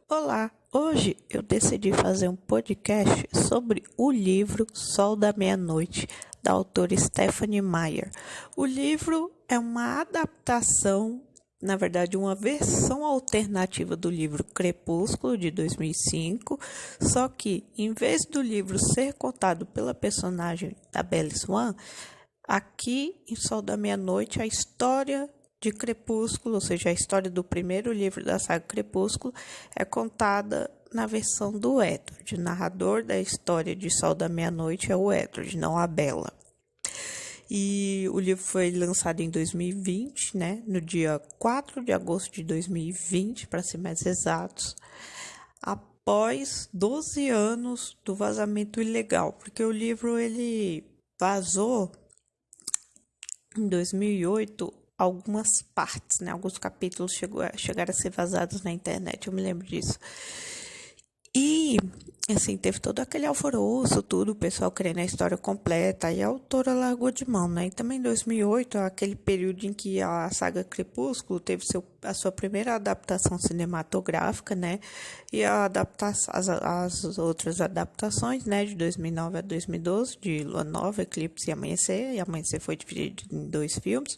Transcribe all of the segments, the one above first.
Olá, hoje eu decidi fazer um podcast sobre o livro Sol da Meia-Noite, da autora Stephenie Meyer. O livro é uma adaptação, na verdade, uma versão alternativa do livro Crepúsculo, de 2005, só que, em vez do livro ser contado pela personagem da Bella Swan, aqui em Sol da Meia-Noite, a história de Crepúsculo, ou seja, a história do primeiro livro da saga Crepúsculo, é contada na versão do Edward. O narrador da história de Sol da Meia-Noite é o Edward, não a Bella. E o livro foi lançado em 2020, né? No dia 4 de agosto de 2020, para ser mais exatos, após 12 anos do vazamento ilegal, porque o livro ele vazou em 2008 algumas partes, né? Alguns capítulos chegaram a ser vazados na internet, eu me lembro disso. E, assim, teve todo aquele alvoroço, tudo, o pessoal querendo a história completa, e a autora largou de mão, né? E também em 2008, aquele período em que a saga Crepúsculo teve a sua primeira adaptação cinematográfica, né? E as outras adaptações, né? De 2009 a 2012, de Lua Nova, Eclipse e Amanhecer foi dividido em 2 filmes.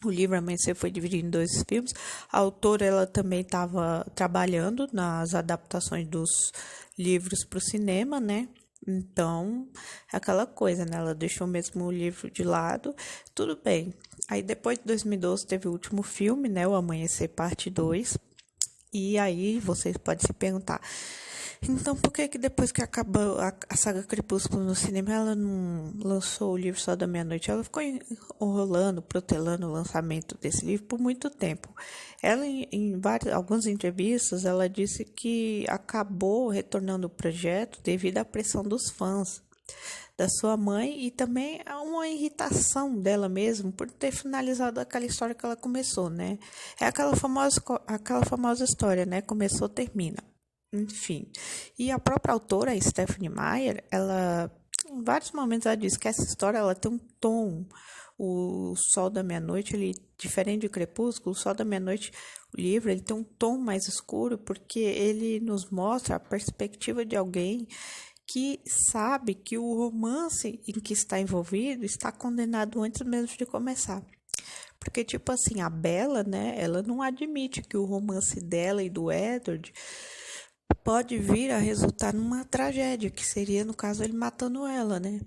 O livro Amanhecer foi dividido em 2 filmes. A autora ela também estava trabalhando nas adaptações dos livros para o cinema, né? Então, aquela coisa, né? Ela deixou mesmo o livro de lado. Tudo bem. Aí, depois de 2012, teve o último filme, né? O Amanhecer Parte 2. E aí, vocês podem se perguntar... Então, por que depois que acabou a saga Crepúsculo no cinema, ela não lançou o livro Sol da Meia-Noite? Ela ficou enrolando, protelando o lançamento desse livro por muito tempo. Ela, em algumas entrevistas, ela disse que acabou retornando o projeto devido à pressão dos fãs, da sua mãe e também a uma irritação dela mesma por ter finalizado aquela história que ela começou, né? É aquela famosa história, né? Começou, termina. Enfim, e a própria autora, Stephenie Meyer, ela, em vários momentos ela diz que essa história ela tem um tom, o Sol da Meia-Noite, ele, diferente do Crepúsculo, o Sol da Meia-Noite, o livro, ele tem um tom mais escuro, porque ele nos mostra a perspectiva de alguém que sabe que o romance em que está envolvido está condenado antes mesmo de começar. Porque, tipo assim, a Bella, né, ela não admite que o romance dela e do Edward pode vir a resultar numa tragédia, que seria, no caso, ele matando ela, né?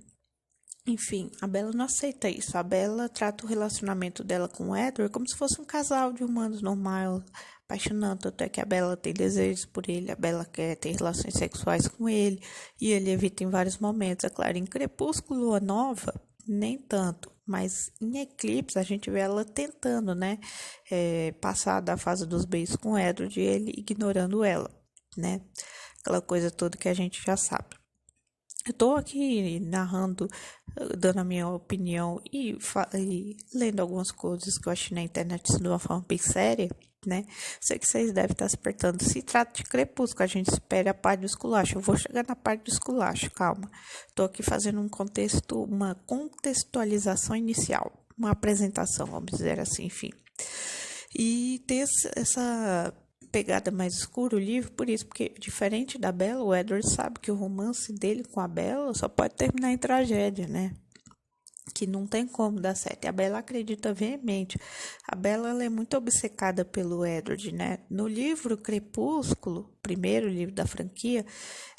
Enfim, a Bella não aceita isso. A Bella trata o relacionamento dela com o Edward como se fosse um casal de humanos normal, apaixonado, até que a Bella tem desejos por ele, a Bella quer ter relações sexuais com ele, e ele evita em vários momentos. É claro, em Crepúsculo, Lua Nova, nem tanto, mas em Eclipse a gente vê ela tentando, né, passar da fase dos beijos com o Edward e ele ignorando ela, né? Aquela coisa toda que a gente já sabe. Eu tô aqui narrando, dando a minha opinião e lendo algumas coisas que eu achei na internet de uma forma bem séria, né? Sei que vocês devem estar se perguntando. Se trata de Crepúsculo, a gente espera a parte do esculacho. Eu vou chegar na parte do esculacho, calma. Tô aqui fazendo uma contextualização inicial, uma apresentação, vamos dizer assim, enfim. E ter essa pegada mais escura o livro, por isso, porque diferente da Bella, o Edward sabe que o romance dele com a Bella só pode terminar em tragédia, né? Que não tem como dar certo. E a Bella acredita veemente. A Bella ela é muito obcecada pelo Edward, né? No livro Crepúsculo, primeiro livro da franquia,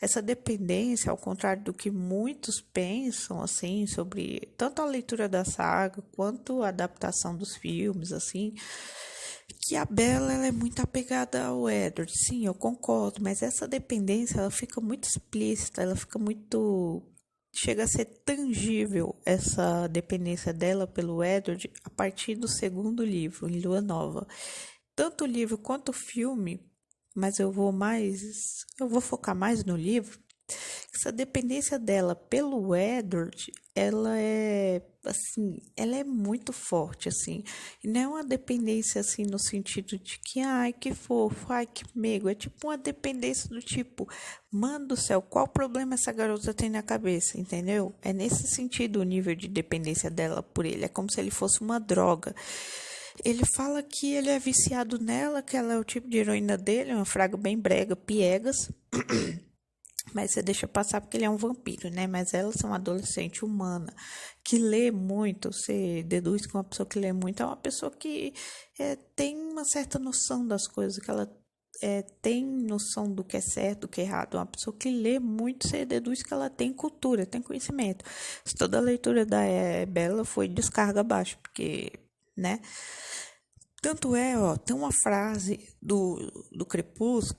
essa dependência, ao contrário do que muitos pensam, assim, sobre tanto a leitura da saga quanto a adaptação dos filmes, assim, que a Bella ela é muito apegada ao Edward. Sim, eu concordo, mas essa dependência ela fica muito explícita, ela fica muito... Chega a ser tangível essa dependência dela pelo Edward a partir do segundo livro, em Lua Nova. Tanto o livro quanto o filme, mas eu vou focar mais no livro. Essa dependência dela pelo Edward, ela é muito forte, assim. E não é uma dependência, assim, no sentido de que, ai, que fofo, ai, que meigo. É tipo uma dependência do tipo, mano do céu, qual problema essa garota tem na cabeça, entendeu? É nesse sentido o nível de dependência dela por ele. É como se ele fosse uma droga. Ele fala que ele é viciado nela, que ela é o tipo de heroína dele, uma fraga bem brega, piegas. Mas você deixa passar porque ele é um vampiro, né? Mas elas são adolescente humana, que lê muito. Você deduz que uma pessoa que lê muito é uma pessoa que tem uma certa noção das coisas, que ela tem noção do que é certo, do que é errado. Uma pessoa que lê muito, você deduz que ela tem cultura, tem conhecimento. Se toda a leitura da Bella foi descarga abaixo, porque, né? Tanto é, ó, tem uma frase do Crepúsculo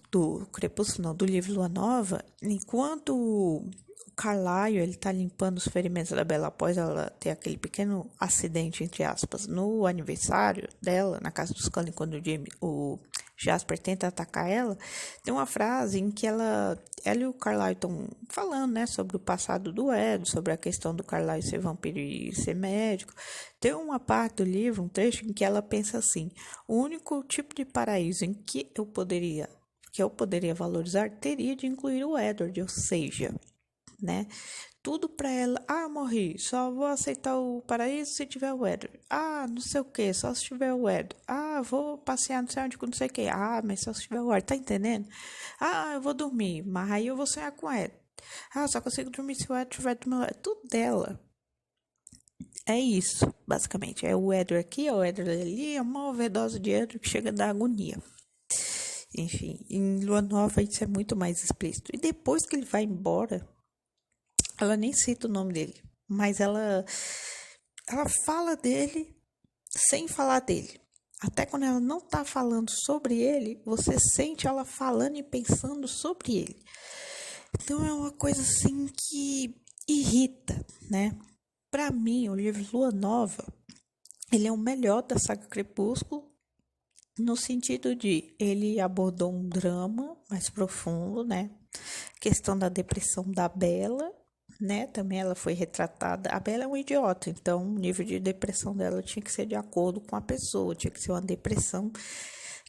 não, do livro Lua Nova, enquanto o Carlyle, ele tá limpando os ferimentos da Bella após ela ter aquele pequeno acidente, entre aspas, no aniversário dela, na casa dos Cullen, quando o Jasper tenta atacar ela, tem uma frase em que ela e o Carlyle estão falando, né, sobre o passado do Ed, sobre a questão do Carlyle ser vampiro e ser médico. Tem uma parte do livro, um trecho, em que ela pensa assim: o único tipo de paraíso em que eu poderia valorizar teria de incluir o Edward, ou seja, né? Tudo pra ela. Ah, morri. Só vou aceitar o paraíso se tiver o Edward. Ah, não sei o que. Só se tiver o Edward. Ah, vou passear não sei onde com não sei o que. Ah, mas só se tiver o Edward. Tá entendendo? Ah, eu vou dormir. Mas aí eu vou sonhar com o Edward. Ah, só consigo dormir se o Edward estiver do meu lado. É tudo dela. É isso, basicamente. É o Edward aqui, é o Edward ali. É uma overdose de Edward que chega da agonia. Enfim, em Lua Nova isso é muito mais explícito. E depois que ele vai embora, ela nem cita o nome dele, mas ela fala dele sem falar dele. Até quando ela não tá falando sobre ele, você sente ela falando e pensando sobre ele. Então é uma coisa assim que irrita, né? Pra mim, o livro Lua Nova, ele é o melhor da saga Crepúsculo, no sentido de ele abordou um drama mais profundo, né? Questão da depressão da Bella, né? Também ela foi retratada. A Bella é um idiota, então o nível de depressão dela tinha que ser de acordo com a pessoa, tinha que ser uma depressão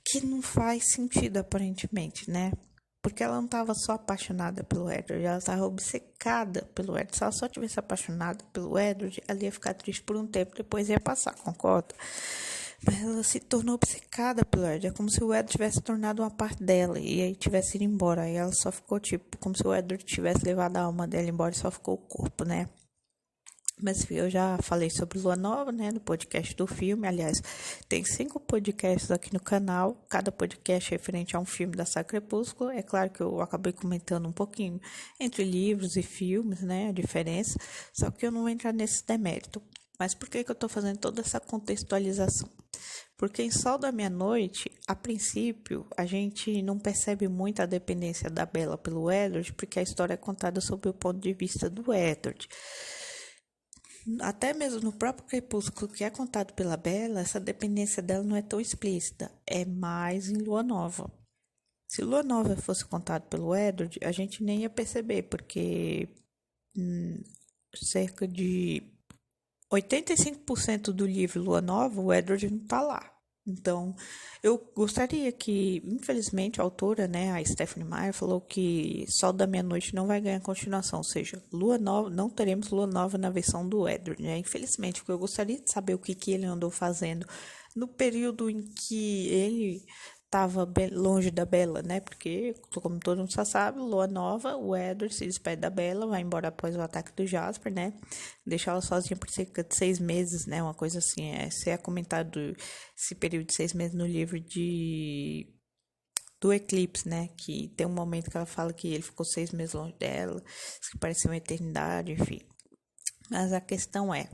que não faz sentido aparentemente, né? Porque ela não estava só apaixonada pelo Edward, ela estava obcecada pelo Edward. Se ela só tivesse apaixonada pelo Edward, ela ia ficar triste por um tempo, depois ia passar, concorda? Mas ela se tornou obcecada pelo Edward. É como se o Edward tivesse tornado uma parte dela e aí tivesse ido embora. Aí ela só ficou tipo, como se o Edward tivesse levado a alma dela embora e só ficou o corpo, né? Mas enfim, eu já falei sobre Lua Nova, né, no podcast do filme. Aliás, tem 5 podcasts aqui no canal. Cada podcast é referente a um filme da saga Crepúsculo. É claro que eu acabei comentando um pouquinho entre livros e filmes, né, a diferença. Só que eu não vou entrar nesse demérito. Mas por que eu estou fazendo toda essa contextualização? Porque em Sol da Meia-Noite, a princípio, a gente não percebe muito a dependência da Bella pelo Edward, porque a história é contada sob o ponto de vista do Edward. Até mesmo no próprio Crepúsculo, que é contado pela Bella, essa dependência dela não é tão explícita, é mais em Lua Nova. Se Lua Nova fosse contado pelo Edward, a gente nem ia perceber, porque cerca de 85% do livro Lua Nova, o Edward não tá lá. Então, eu gostaria que, infelizmente, a autora, né, a Stephanie Meyer, falou que Sol da Meia-Noite não vai ganhar continuação, ou seja, Lua Nova, não teremos Lua Nova na versão do Edward, né? Infelizmente, porque eu gostaria de saber o que ele andou fazendo no período em que ele estava longe da Bella, né? Porque, como todo mundo já sabe, Lua Nova, o Edward se despede da Bella, vai embora após o ataque do Jasper, né? Deixa ela sozinha por cerca de 6 meses, né? Uma coisa assim, se é comentado esse período de 6 meses no livro do Eclipse, né? Que tem um momento que ela fala que ele ficou 6 meses longe dela, que parecia uma eternidade, enfim. Mas a questão é,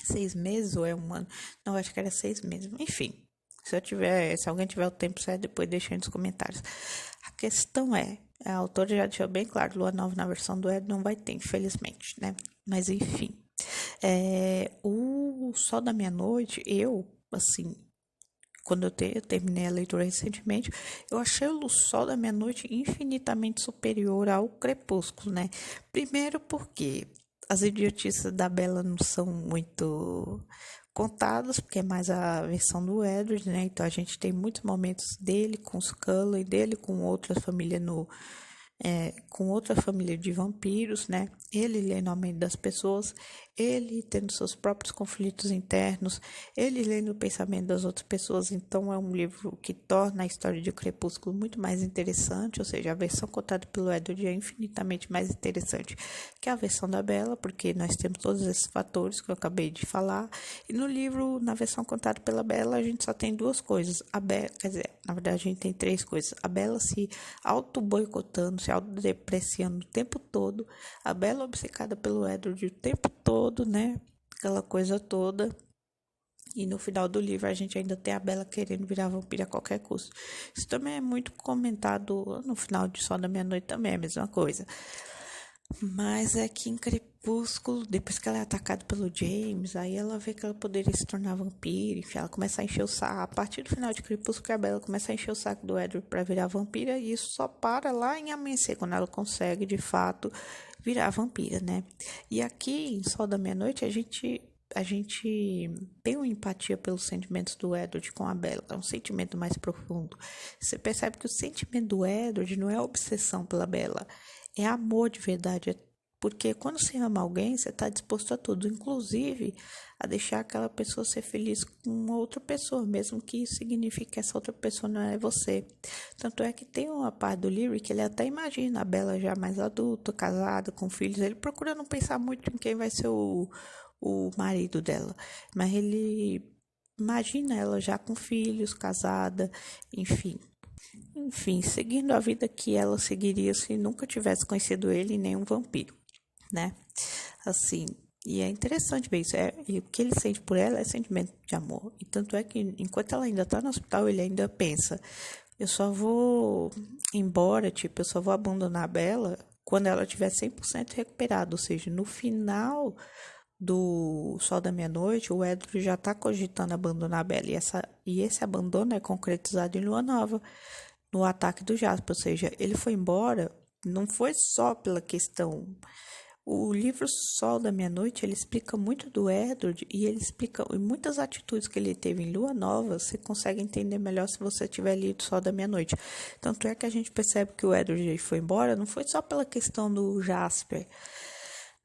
6 meses ou é um ano? Não, acho que era 6 meses, enfim. Se alguém tiver o tempo certo, depois deixa aí nos comentários. A questão é, a autora já deixou bem claro, Lua Nova na versão do Ed não vai ter, infelizmente, né? Mas enfim, o Sol da Meia-Noite, assim, quando eu terminei a leitura recentemente, eu achei o Sol da Meia-Noite infinitamente superior ao Crepúsculo, né? Primeiro porque as idiotices da Bella não são muito contadas, porque é mais a versão do Edward, né? Então a gente tem muitos momentos dele com os Cullen, dele com outra família com outra família de vampiros, né? Ele lê no meio das pessoas. ele tendo seus próprios conflitos internos, ele lendo o pensamento das outras pessoas. Então é um livro que torna a história de Crepúsculo muito mais interessante, ou seja, a versão contada pelo Edward é infinitamente mais interessante que a versão da Bella, porque nós temos todos esses fatores que eu acabei de falar. E no livro, na versão contada pela Bella, a gente só tem duas coisas. A Bella, quer dizer, na verdade a gente tem três coisas. A Bella se auto-boicotando, se autodepreciando o tempo todo. A Bella obcecada pelo Edward o tempo todo, né? Aquela coisa toda. E no final do livro a gente ainda tem a Bella querendo virar vampira a qualquer custo. Isso também é muito comentado no final de Sol da Meia-Noite, também é a mesma coisa. Mas é que em Crepúsculo, depois que ela é atacada pelo James, aí ela vê que ela poderia se tornar vampira, enfim, ela começa a encher o saco. A partir do final de Crepúsculo, a Bella começa a encher o saco do Edward pra virar vampira, e isso só para lá em Amanhecer, quando ela consegue, de fato, virar vampira, né? E aqui, em Sol da Meia-Noite, a gente tem uma empatia pelos sentimentos do Edward com a Bella, é um sentimento mais profundo. Você percebe que o sentimento do Edward não é obsessão pela Bella, é amor de verdade. Porque quando você ama alguém, você está disposto a tudo, inclusive a deixar aquela pessoa ser feliz com outra pessoa, mesmo que isso signifique que essa outra pessoa não é você. Tanto é que tem uma parte do livro que ele até imagina a Bella já mais adulta, casada, com filhos. Ele procura não pensar muito em quem vai ser o marido dela, mas ele imagina ela já com filhos, casada, enfim. Enfim, seguindo a vida que ela seguiria se nunca tivesse conhecido ele, nem um vampiro, né? Assim, e é interessante ver isso. E o que ele sente por ela é sentimento de amor. E tanto é que, enquanto ela ainda tá no hospital, ele ainda pensa: eu só vou embora, tipo, eu só vou abandonar a Bella quando ela tiver 100% recuperada. Ou seja, no final do Sol da Meia-Noite, o Edward já tá cogitando abandonar a Bella. E esse abandono é concretizado em Lua Nova, no ataque do Jasper, ou seja, ele foi embora, não foi só pela questão. O livro Sol da Meia-Noite, ele explica muito do Edward e ele explica muitas atitudes que ele teve em Lua Nova, você consegue entender melhor se você tiver lido Sol da Meia-Noite. Tanto é que a gente percebe que o Edward foi embora, não foi só pela questão do Jasper,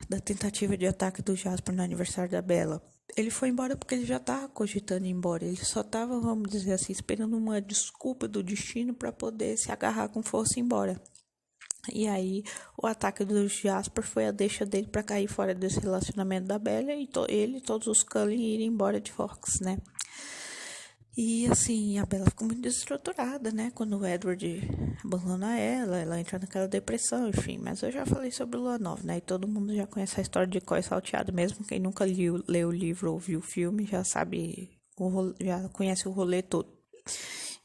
da tentativa de ataque do Jasper no aniversário da Bella. Ele foi embora porque ele já estava cogitando ir embora. Ele só estava, vamos dizer assim, esperando uma desculpa do destino para poder se agarrar com força e ir embora. E aí, o ataque do Jasper foi a deixa dele para cair fora desse relacionamento da Bella e ele e todos os Cullen irem embora de Fox, né? E assim, a Bella ficou muito desestruturada, né? Quando o Edward abandona ela entra naquela depressão, enfim. Mas eu já falei sobre Lua Nova, né? E todo mundo já conhece a história de Coy Salteado. Mesmo quem nunca leu o livro ou viu o filme, já sabe, já conhece o rolê todo.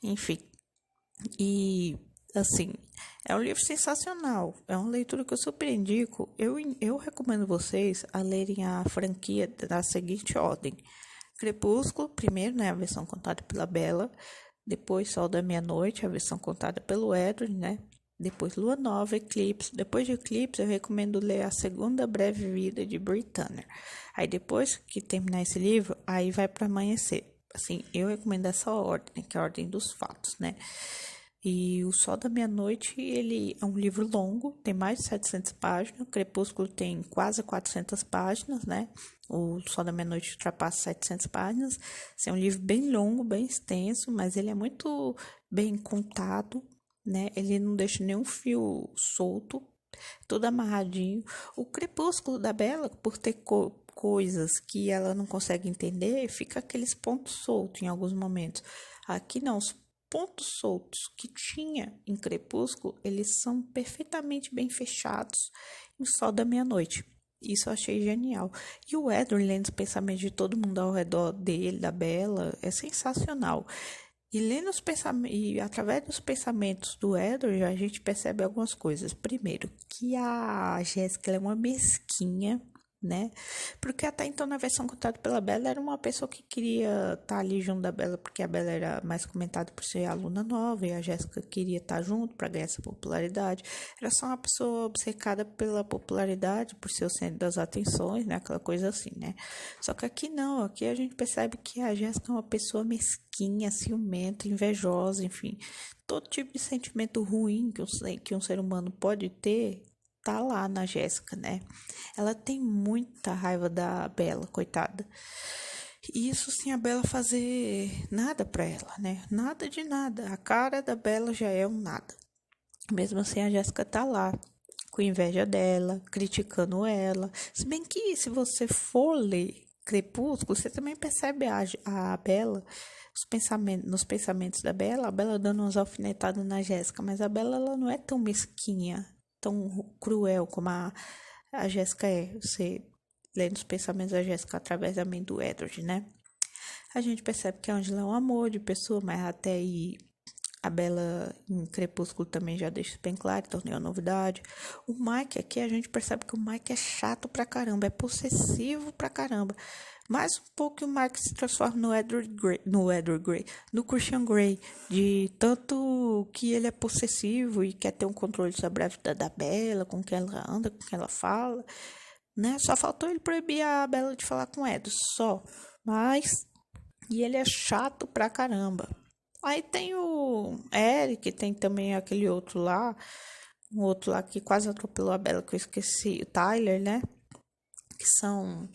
Enfim. E, assim, é um livro sensacional. É uma leitura que eu super indico. Eu recomendo vocês a lerem a franquia da seguinte ordem: Crepúsculo, primeiro, né, a versão contada pela Bella. Depois Sol da Meia-Noite, a versão contada pelo Edward, né? Depois Lua Nova, Eclipse. Depois de Eclipse, eu recomendo ler a segunda breve vida de Brit Tanner. Aí depois que terminar esse livro, aí vai para Amanhecer. Assim, eu recomendo essa ordem, que é a ordem dos fatos, né? E o Sol da Meia-Noite, ele é um livro longo, tem mais de 700 páginas. O Crepúsculo tem quase 400 páginas, né? O Sol da Meia-Noite ultrapassa 700 páginas. Assim, é um livro bem longo, bem extenso, mas ele é muito bem contado, né? Ele não deixa nenhum fio solto, tudo amarradinho. O Crepúsculo da Bella, por ter coisas que ela não consegue entender, fica aqueles pontos soltos em alguns momentos. Aqui não, os pontos soltos que tinha em Crepúsculo, eles são perfeitamente bem fechados em Sol da Meia-Noite. Isso eu achei genial. E o Edward lendo os pensamentos de todo mundo ao redor dele, da Bella, é sensacional. E lendo os pensamentos, e através dos pensamentos do Edward, a gente percebe algumas coisas. Primeiro, que a Jéssica é uma mesquinha, né? Porque até então, na versão contada pela Bella, era uma pessoa que queria estar ali junto da Bella, porque a Bella era mais comentada por ser aluna nova, e a Jéssica queria estar junto para ganhar essa popularidade. Era só uma pessoa obcecada pela popularidade, por ser o centro das atenções, né? Aquela coisa assim, né? Só que aqui não, aqui a gente percebe que a Jéssica é uma pessoa mesquinha, ciumenta, invejosa, enfim. Todo tipo de sentimento ruim que um ser humano pode ter, tá lá na Jéssica, né? Ela tem muita raiva da Bella, coitada. E isso sem a Bella fazer nada pra ela, né? Nada de nada. A cara da Bella já é um nada. Mesmo assim, a Jéssica tá lá, com inveja dela, criticando ela. Se bem que, se você for ler Crepúsculo, você também percebe a Bella, nos pensamentos da Bella, a Bella dando umas alfinetadas na Jéssica. Mas a Bella, ela não é tão mesquinha, tão cruel como a Jéssica é. Você lê nos pensamentos da Jéssica através da mente do Edward, né? A gente percebe que a Angela é um amor de pessoa, mas até aí a Bella em Crepúsculo também já deixa bem claro, então não é novidade. O Mike aqui, a gente percebe que o Mike é chato pra caramba, é possessivo pra caramba. Mais um pouco que o Mike se transforma no Christian Grey, de tanto que ele é possessivo e quer ter um controle sobre a vida da Bella, com quem ela anda, com quem ela fala, né? Só faltou ele proibir a Bella de falar com o Edward, só. Mas, e ele é chato pra caramba. Aí tem o Eric, tem também aquele outro lá, um outro lá que quase atropelou a Bella, que eu esqueci, o Tyler, né? Que são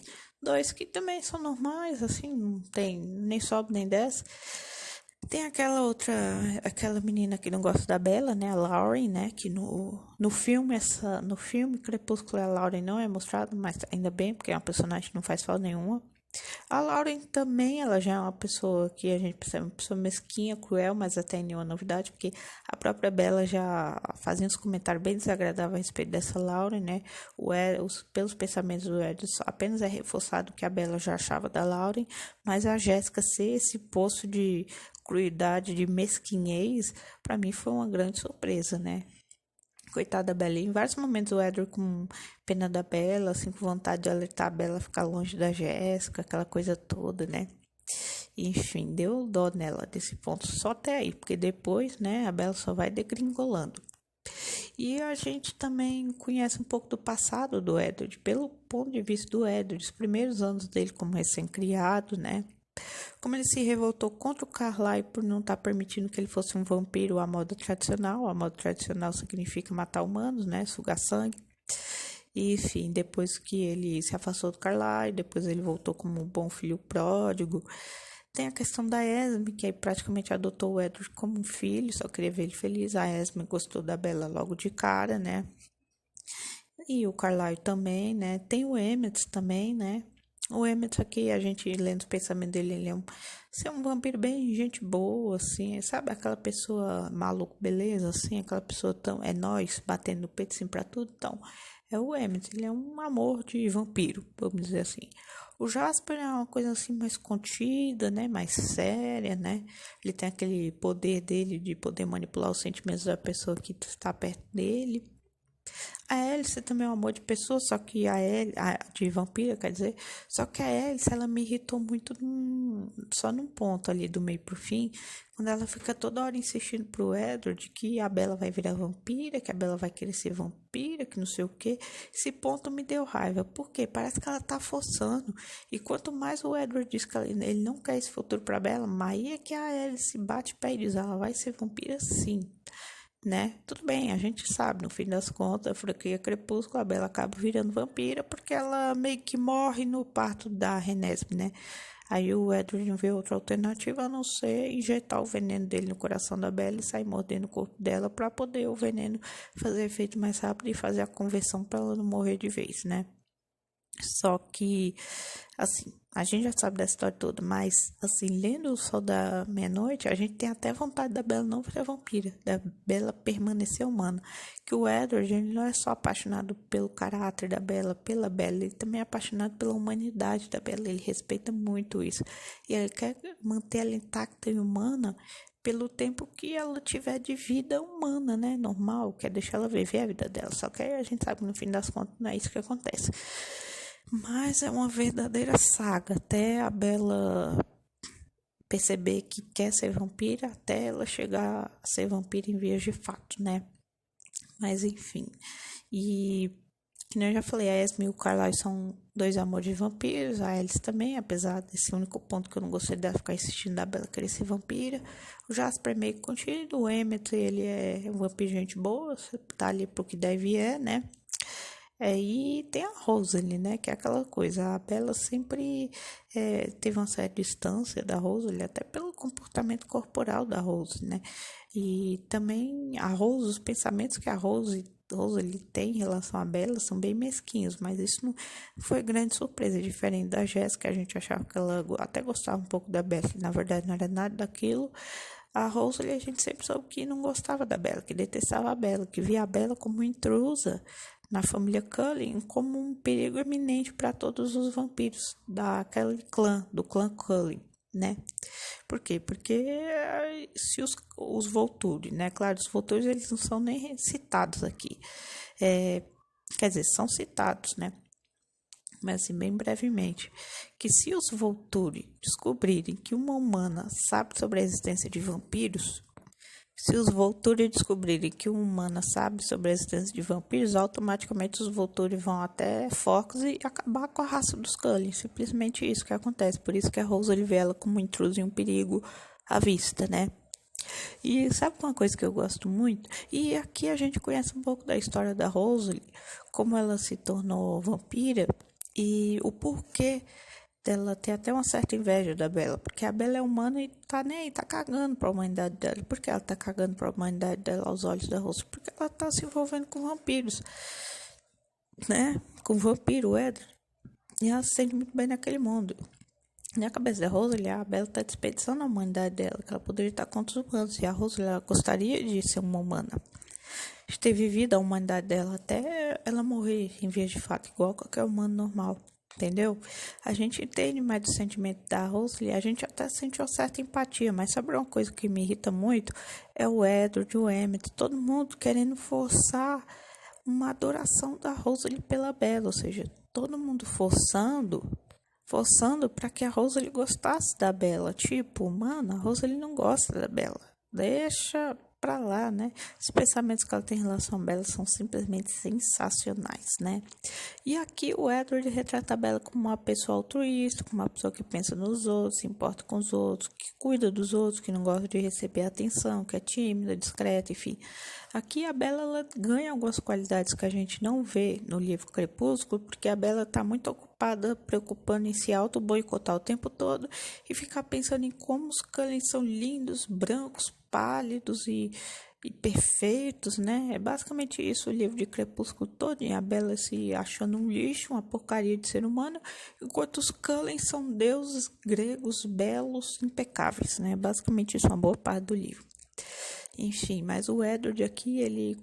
dois que também são normais, assim, não tem nem sobe nem desce. Tem aquela outra, aquela menina que não gosta da Bella, né? A Lauren, né? Que no filme Crepúsculo, a Lauren não é mostrada, mas ainda bem, porque é uma personagem que não faz falta nenhuma. A Lauren também, ela já é uma pessoa que a gente percebe, uma pessoa mesquinha, cruel, mas até nenhuma novidade, porque a própria Bella já fazia uns comentários bem desagradáveis a respeito dessa Lauren, né? Pelos pensamentos do Ed, apenas é reforçado que a Bella já achava da Lauren, mas a Jéssica ser esse poço de crueldade, de mesquinhez, para mim foi uma grande surpresa, né? Coitada da Bella. Em vários momentos o Edward com pena da Bella, assim, com vontade de alertar a Bella a ficar longe da Jéssica, aquela coisa toda, né? Enfim, deu dó nela desse ponto só até aí, porque depois, né, a Bella só vai degringolando. E a gente também conhece um pouco do passado do Edward, pelo ponto de vista do Edward, os primeiros anos dele como recém-criado, né? Como ele se revoltou contra o Carlyle por não estar permitindo que ele fosse um vampiro à moda tradicional. A moda tradicional significa matar humanos, né? Sugar sangue. E, enfim, depois que ele se afastou do Carlyle, depois ele voltou como um bom filho pródigo. Tem a questão da Esme, que aí praticamente adotou o Edward como um filho, só queria ver ele feliz. A Esme gostou da Bella logo de cara, né? E o Carlyle também, né? Tem o Emmett também, né? O Emmett aqui, a gente lendo os pensamentos dele, ele é um vampiro bem gente boa, assim, sabe? Aquela pessoa maluco, beleza, assim, aquela pessoa tão, é nós, batendo no peito, assim, pra tudo, então, é o Emmett, ele é um amor de vampiro, vamos dizer assim. O Jasper é uma coisa, assim, mais contida, né, mais séria, né, ele tem aquele poder dele de poder manipular os sentimentos da pessoa que está perto dele. A Alice também é um amor de pessoa, só que de vampira, quer dizer, só que a Alice, ela me irritou muito só num ponto ali do meio pro fim, quando ela fica toda hora insistindo pro Edward que a Bella vai virar vampira, que a Bella vai querer ser vampira, que não sei o quê. Esse ponto me deu raiva, porque parece que ela tá forçando, e quanto mais o Edward diz que ele não quer esse futuro pra Bella, mais é que a Alice bate pé e diz, ela vai ser vampira sim. Né? Tudo bem, a gente sabe, no fim das contas, a franquia Crepúsculo, a Bella acaba virando vampira porque ela meio que morre no parto da Renesmee, né? Aí o Edward não vê outra alternativa a não ser injetar o veneno dele no coração da Bella e sair mordendo o corpo dela para poder o veneno fazer efeito mais rápido e fazer a conversão para ela não morrer de vez, né? Só que, assim, a gente já sabe da história toda, mas, assim, lendo O Sol da Meia-Noite, a gente tem até vontade da Bella não virar vampira, da Bella permanecer humana. Que o Edward, ele não é só apaixonado pelo caráter da Bella, pela Bella, ele também é apaixonado pela humanidade da Bella, ele respeita muito isso. E ele quer manter ela intacta e humana pelo tempo que ela tiver de vida humana, né, normal, quer deixar ela viver a vida dela. Só que aí a gente sabe que no fim das contas não é isso que acontece. Mas é uma verdadeira saga, até a Bella perceber que quer ser vampira, até ela chegar a ser vampira em vias de fato, né? Mas enfim, e que nem eu já falei, a Esme e o Carlyle são dois amores de vampiros, a Alice também, apesar desse único ponto que eu não gostei dela ficar insistindo da Bella querer ser vampira. O Jasper é meio contido, o Emmett, ele é um vampiro de gente boa, tá ali pro que deve né? E tem a Rosalie, né? Que é aquela coisa. A Bella sempre teve uma certa distância da Rosalie, até pelo comportamento corporal da Rose, né? E também a Rose, os pensamentos que a Rosalie tem em relação à Bella são bem mesquinhos, mas isso não foi grande surpresa. Diferente da Jéssica, a gente achava que ela até gostava um pouco da Bella, e na verdade não era nada daquilo. A Rosalie, a gente sempre soube que não gostava da Bella, que detestava a Bella, que via a Bella como intrusa na família Cullen, como um perigo iminente para todos os vampiros daquele clã, do clã Cullen, né? Por quê? Porque se os Volturi, né? Claro, os Volturi eles não são nem citados aqui. Quer dizer, são citados, né? Mas assim, bem brevemente, que se os Volturi descobrirem que uma humana sabe sobre a existência de vampiros, se os Volturi descobrirem que uma humana sabe sobre a existência de vampiros, automaticamente os Volturi vão até Fox e acabar com a raça dos Cullen. Simplesmente isso que acontece. Por isso que a Rosalie vê ela como um intruso e um perigo à vista, né? E sabe uma coisa que eu gosto muito? E aqui a gente conhece um pouco da história da Rosalie, como ela se tornou vampira e o porquê dela ter até uma certa inveja da Bella, porque a Bella é humana e tá nem aí, tá cagando pra humanidade dela. Por que ela tá cagando pra humanidade dela aos olhos da Rosa? Porque ela tá se envolvendo com vampiros, né? Com vampiro, Edward. E ela se sente muito bem naquele mundo. Na cabeça da Rosalie, a Bella tá desperdiçando a humanidade dela, que ela poderia estar contra os humanos. E a Rosalie, ela gostaria de ser uma humana, de ter vivido a humanidade dela até ela morrer em vez de fato, igual qualquer humano normal. Entendeu? A gente entende mais do sentimento da Rosalie, a gente até sente uma certa empatia, mas sabe uma coisa que me irrita muito? É o Edward, o Emmett, todo mundo querendo forçar uma adoração da Rosalie pela Bella, ou seja, todo mundo forçando para que a Rosalie gostasse da Bella. Tipo, mano, a Rosalie não gosta da Bella. Deixa pra lá, né? Os pensamentos que ela tem em relação a Bella são simplesmente sensacionais, né? E aqui o Edward retrata a Bella como uma pessoa altruísta, como uma pessoa que pensa nos outros, se importa com os outros, que cuida dos outros, que não gosta de receber atenção, que é tímida, discreta, enfim. Aqui a Bella ela ganha algumas qualidades que a gente não vê no livro Crepúsculo, porque a Bella está muito ocupada, preocupando em se auto-boicotar o tempo todo e ficar pensando em como os Cullen são lindos, brancos, pálidos e perfeitos, né? É basicamente isso o livro de Crepúsculo todo, e a Bella se achando um lixo, uma porcaria de ser humano, enquanto os Cullen são deuses gregos belos, impecáveis, né? Basicamente isso é uma boa parte do livro. Enfim, mas o Edward aqui,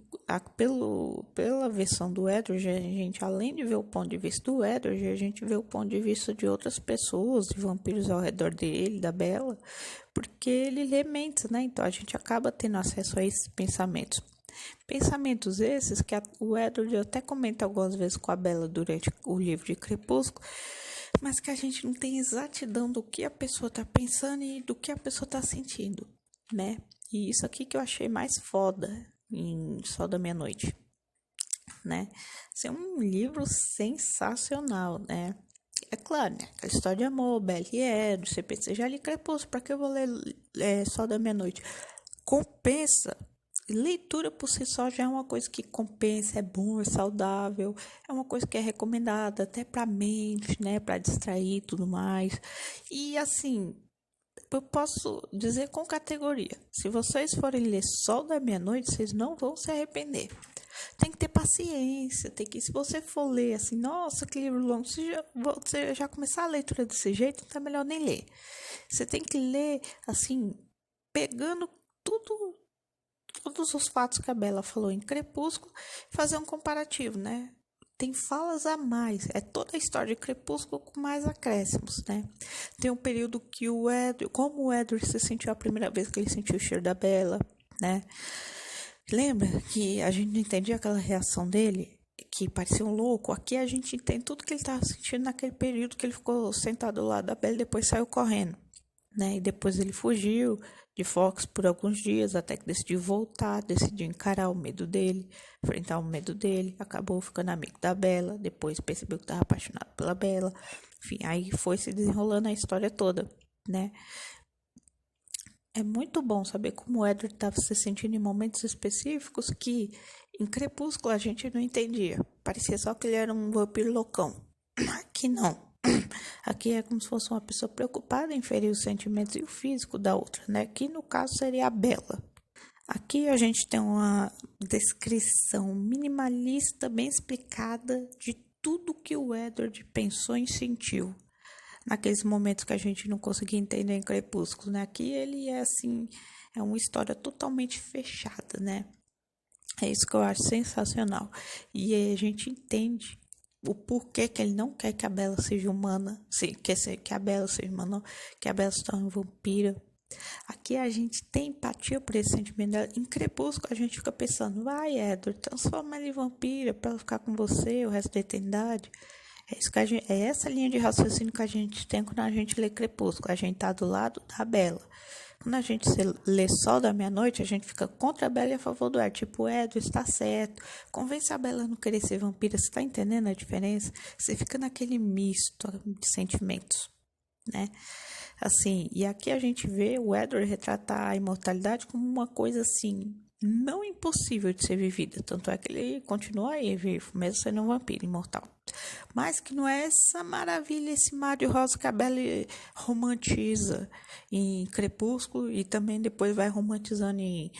pela versão do Edward, a gente, além de ver o ponto de vista do Edward, a gente vê o ponto de vista de outras pessoas, de vampiros ao redor dele, da Bella, porque ele lê mentes, né? Então a gente acaba tendo acesso a esses pensamentos. Pensamentos esses que o Edward até comenta algumas vezes com a Bella durante o livro de Crepúsculo, mas que a gente não tem exatidão do que a pessoa está pensando e do que a pessoa está sentindo, né? E isso aqui que eu achei mais foda em Sol da Meia-Noite, né? Isso é um livro sensacional, né? É claro, né? Aquela história de amor, Bella e Edward, você pensa, já li Crepúsculo, pra que eu vou ler Sol da Meia-Noite? Compensa. Leitura por si só já é uma coisa que compensa, é bom, é saudável, é uma coisa que é recomendada até pra mente, né? Pra distrair e tudo mais. E assim, eu posso dizer com categoria, se vocês forem ler Sol da Meia-Noite, vocês não vão se arrepender. Tem que ter paciência, se você for ler assim, nossa, que livro longo, você já começar a leitura desse jeito, então é melhor nem ler. Você tem que ler, assim, pegando todos os fatos que a Bella falou em Crepúsculo, fazer um comparativo, né? Tem falas a mais, é toda a história de Crepúsculo com mais acréscimos, né? Tem um período que como o Edward se sentiu a primeira vez que ele sentiu o cheiro da Bella, né? Lembra que a gente não entendia aquela reação dele, que parecia um louco? Aqui a gente entende tudo que ele estava sentindo naquele período que ele ficou sentado ao lado da Bella e depois saiu correndo, né? E depois ele fugiu de Fox por alguns dias, até que decidiu voltar, decidiu encarar o medo dele, enfrentar o medo dele, acabou ficando amigo da Bella, depois percebeu que estava apaixonado pela Bella, enfim, aí foi se desenrolando a história toda, né? é muito bom saber como o Edward estava se sentindo em momentos específicos que em Crepúsculo a gente não entendia. Parecia só que ele era um vampiro loucão. Aqui não. Aqui é como se fosse uma pessoa preocupada em ferir os sentimentos e o físico da outra, né? Que no caso seria a Bella. Aqui a gente tem uma descrição minimalista, bem explicada de tudo que o Edward pensou e sentiu naqueles momentos que a gente não conseguia entender em Crepúsculo, né? Aqui ele é assim, é uma história totalmente fechada, né? É isso que eu acho sensacional. E aí a gente entende o porquê que ele não quer que a Bella seja humana, sim, que a Bella seja humana, não, que a Bella se torne vampira. Aqui a gente tem empatia por esse sentimento dela. Em Crepúsculo a gente fica pensando, vai Edward, transforma ela em vampira pra ela ficar com você o resto da eternidade. É, isso que é essa linha de raciocínio que a gente tem quando a gente lê Crepúsculo. A gente tá do lado da Bella. Quando a gente lê Sol da Meia-Noite, a gente fica contra a Bella e a favor do Edward. Tipo, o Edward está certo. Convence a Bella a não querer ser vampira. Você tá entendendo a diferença? Você fica naquele misto de sentimentos, né? Assim, e aqui a gente vê o Edward retratar a imortalidade como uma coisa assim, não impossível de ser vivida. Tanto é que ele continua aí vivo, mesmo sendo um vampiro imortal. Mas que não é essa maravilha, esse mar de rosa que a Bella romantiza em Crepúsculo e também depois vai romantizando em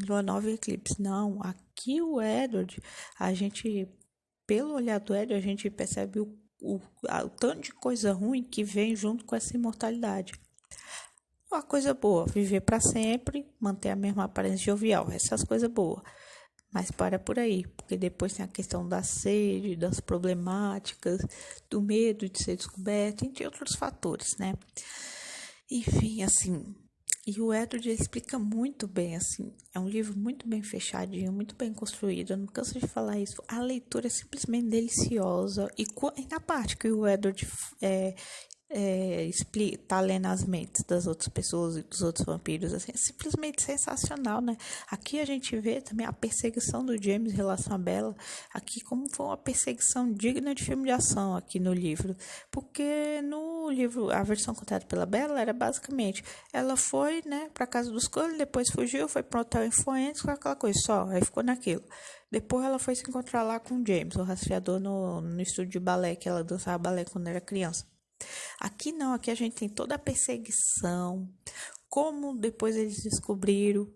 Lua Nova e Eclipse. Não, aqui o Edward, a gente, pelo olhar do Edward, a gente percebe o tanto de coisa ruim que vem junto com essa imortalidade. Uma coisa boa, viver para sempre, manter a mesma aparência jovial, essas coisas boas. Mas para por aí, porque depois tem a questão da sede, das problemáticas, do medo de ser descoberto, entre outros fatores, né? Enfim, assim, e o Edward explica muito bem, assim, é um livro muito bem fechadinho, muito bem construído, eu não canso de falar isso, a leitura é simplesmente deliciosa, e na parte que o Edward tá lendo as mentes das outras pessoas e dos outros vampiros, assim, é simplesmente sensacional, né? Aqui a gente vê também a perseguição do James em relação a Bella, aqui como foi uma perseguição digna de filme de ação aqui no livro, porque no livro, a versão contada pela Bella era basicamente, ela foi, né, pra casa dos Cullen, depois fugiu, foi pro hotel influente, com aquela coisa só, aí ficou naquilo. Depois ela foi se encontrar lá com o James, o rastreador no estúdio de balé, que ela dançava balé quando era criança. Aqui não, aqui a gente tem toda a perseguição, como depois eles descobriram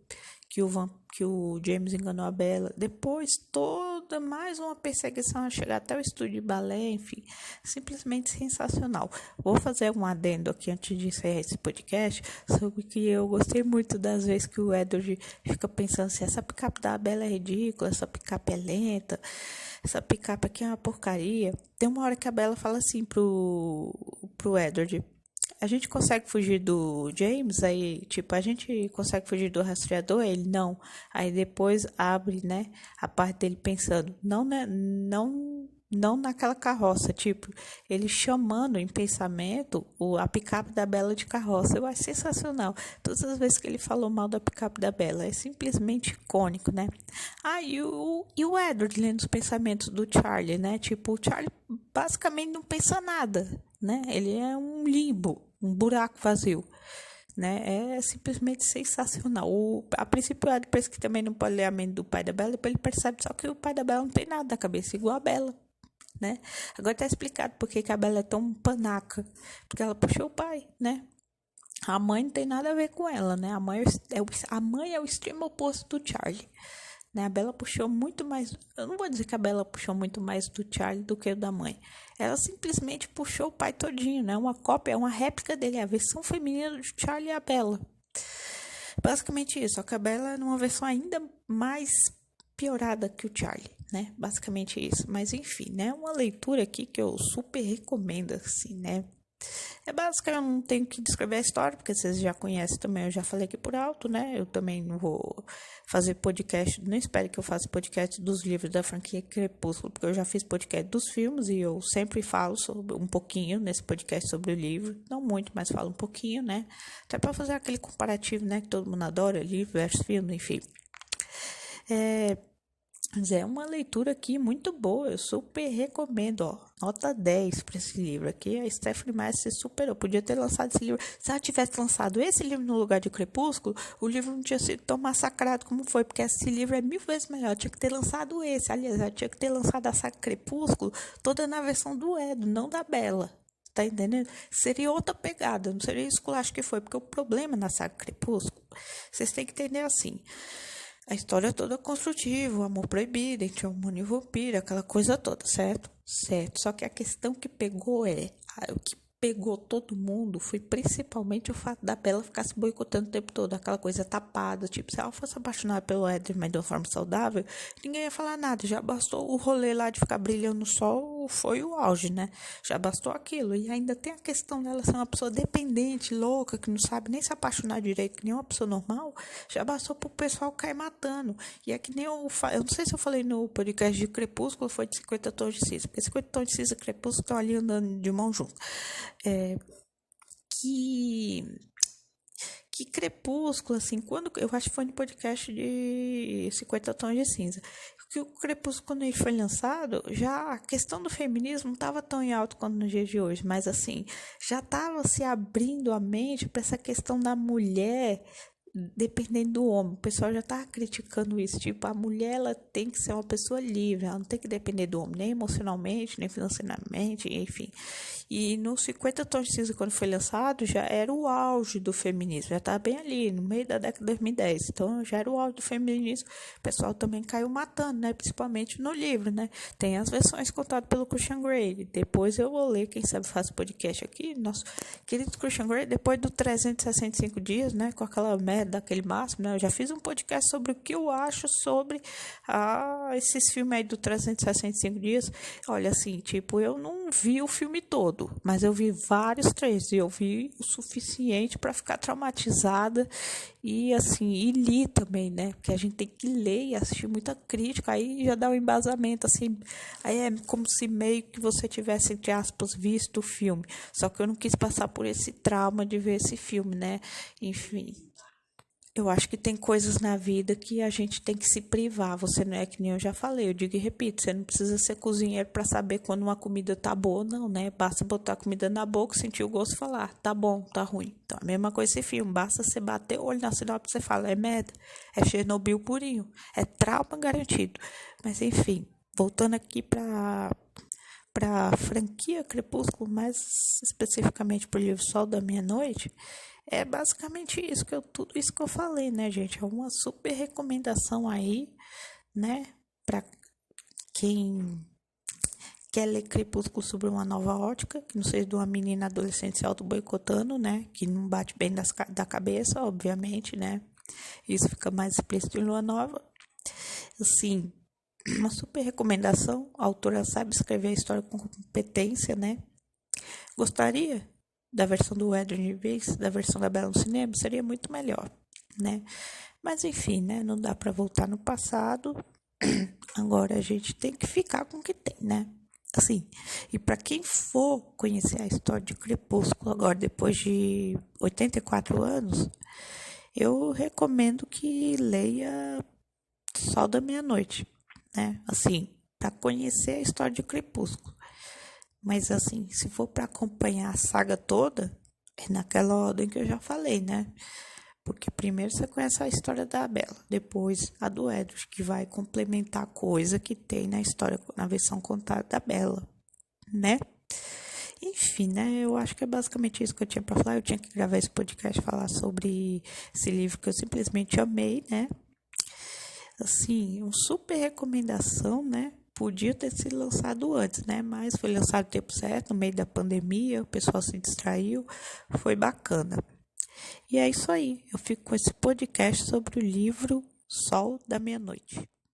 que o James enganou a Bella, depois toda mais uma perseguição a chegar até o estúdio de balé, enfim, simplesmente sensacional. Vou fazer um adendo aqui antes de encerrar esse podcast, sobre que eu gostei muito das vezes que o Edward fica pensando se essa picape da Bella é ridícula, essa picape é lenta, essa picape aqui é uma porcaria. Tem uma hora que a Bella fala assim pro Edward, a gente consegue fugir do James, aí, tipo, a gente consegue fugir do rastreador, ele não. Aí depois abre, né, a parte dele pensando, não, né, não naquela carroça, tipo, ele chamando em pensamento a picape da Bella de carroça. Eu acho sensacional. Todas as vezes que ele falou mal da picape da Bella, é simplesmente icônico, né? Ah, e o Edward lendo os pensamentos do Charlie, né? Tipo, o Charlie basicamente não pensa nada, né? Ele é um limbo, um buraco vazio, né? É simplesmente sensacional. A princípio, o Edward pensa que também não pode ler a mente do pai da Bella, depois ele percebe só que o pai da Bella não tem nada da cabeça, igual a Bella, né? Agora tá explicado por que a Bella é tão panaca, porque ela puxou o pai, né? A mãe não tem nada a ver com ela, né? A mãe é o extremo oposto do Charlie, né? A Bella puxou muito mais, eu não vou dizer que a Bella puxou muito mais do Charlie do que o da mãe. Ela simplesmente puxou o pai todinho, né? Uma cópia, é uma réplica dele, é a versão feminina de Charlie e a Bella. Basicamente isso, só que a Bella é numa versão ainda mais piorada que o Charlie, né? Basicamente isso. Mas enfim, né? Uma leitura aqui que eu super recomendo, assim, né? É basicamente, eu não tenho que descrever a história, porque vocês já conhecem também, eu já falei aqui por alto, né? Eu também não vou fazer podcast, não espero que eu faça podcast dos livros da franquia Crepúsculo, porque eu já fiz podcast dos filmes e eu sempre falo sobre um pouquinho nesse podcast sobre o livro, não muito, mas falo um pouquinho, né? Até para fazer aquele comparativo, né? Que todo mundo adora, livro versus filme, enfim. Mas é uma leitura aqui muito boa, eu super recomendo, ó. Nota 10 para esse livro aqui. A Stephanie Meyer se superou. Podia ter lançado esse livro. Se ela tivesse lançado esse livro no lugar de Crepúsculo, o livro não tinha sido tão massacrado como foi, porque esse livro é 1000 vezes melhor. Tinha que ter lançado esse. Aliás, ela tinha que ter lançado a saga Crepúsculo toda na versão do Edo, não da Bella. Tá entendendo? Seria outra pegada, não seria isso que eu acho que foi, porque o problema na saga Crepúsculo, vocês têm que entender assim. A história toda construtiva, o amor proibido entre hormônio e vampiro, aquela coisa toda, certo? Certo. Só que a questão que pegou o que pegou todo mundo foi principalmente o fato da Bella ficar se boicotando o tempo todo, aquela coisa tapada, tipo, se ela fosse apaixonada pelo Edward, mas de uma forma saudável, ninguém ia falar nada, já bastou o rolê lá de ficar brilhando no sol, foi o auge, né? Já bastou aquilo, e ainda tem a questão dela ser uma pessoa dependente, louca, que não sabe nem se apaixonar direito, que nem uma pessoa normal, já bastou pro pessoal cair matando, e é que nem eu não sei se eu falei no podcast de Crepúsculo, foi de 50 tons de cinza, porque 50 tons de cinza e Crepúsculo estão ali andando de mão junto. Que Crepúsculo, assim, quando eu acho que foi no podcast de 50 tons de cinza, que o Crepúsculo, quando ele foi lançado, já a questão do feminismo não estava tão em alto quanto nos dias de hoje, mas assim, já estava se abrindo a mente para essa questão da mulher dependendo do homem. O pessoal já tá criticando isso, tipo, a mulher ela tem que ser uma pessoa livre, ela não tem que depender do homem, nem emocionalmente, nem financeiramente, enfim. E no 50 tons de cinza, quando foi lançado, já era o auge do feminismo, já tá bem ali, no meio da década de 2010, então já era o auge do feminismo. O pessoal também caiu matando, né, principalmente no livro, né, tem as versões contadas pelo Christian Grey, depois eu vou ler, quem sabe faço podcast aqui, nosso querido Christian Grey, depois do 365 dias, né, com aquela merda daquele máximo, né? Eu já fiz um podcast sobre o que eu acho sobre esses filmes aí do 365 dias. Olha, assim, tipo, eu não vi o filme todo, mas eu vi vários trechos e eu vi o suficiente para ficar traumatizada e, assim, e li também, né? Porque a gente tem que ler e assistir muita crítica, aí já dá um embasamento, assim, aí é como se meio que você tivesse, entre aspas, visto o filme, só que eu não quis passar por esse trauma de ver esse filme, né? Enfim. Eu acho que tem coisas na vida que a gente tem que se privar. Você não é que nem eu já falei, eu digo e repito, você não precisa ser cozinheiro para saber quando uma comida tá boa ou não, né? Basta botar a comida na boca, sentir o gosto e falar, tá bom, tá ruim. Então, a mesma coisa esse filme, basta você bater o olho na sinopse e você fala, é merda, é Chernobyl purinho, é trauma garantido. Mas enfim, voltando aqui para franquia Crepúsculo, mais especificamente pro livro Sol da Meia-Noite, é basicamente isso tudo isso que eu falei, né, gente? É uma super recomendação aí, né, para quem quer ler Crepúsculo sobre uma nova ótica, que não seja de uma menina adolescente se auto-boicotando, né, que não bate bem da cabeça, obviamente, né, isso fica mais explícito em Lua Nova. Assim, uma super recomendação, a autora sabe escrever a história com competência, né, gostaria da versão do Edward em vez da versão da Bella no cinema, seria muito melhor, né? Mas enfim, né? Não dá para voltar no passado. Agora a gente tem que ficar com o que tem, né? Assim, e para quem for conhecer a história de Crepúsculo agora, depois de 84 anos, eu recomendo que leia Sol da Meia-Noite, né? Assim, para conhecer a história de Crepúsculo. Mas assim, se for para acompanhar a saga toda, é naquela ordem que eu já falei, né? Porque primeiro você conhece a história da Bella, depois a do Edward, que vai complementar a coisa que tem na história, na versão contada da Bella, né? Enfim, né? Eu acho que é basicamente isso que eu tinha para falar. Eu tinha que gravar esse podcast, falar sobre esse livro que eu simplesmente amei, né? Assim, uma super recomendação, né? Podia ter sido lançado antes, né? Mas foi lançado no tempo certo, no meio da pandemia, o pessoal se distraiu, foi bacana. E é isso aí, eu fico com esse podcast sobre o livro Sol da Meia-Noite.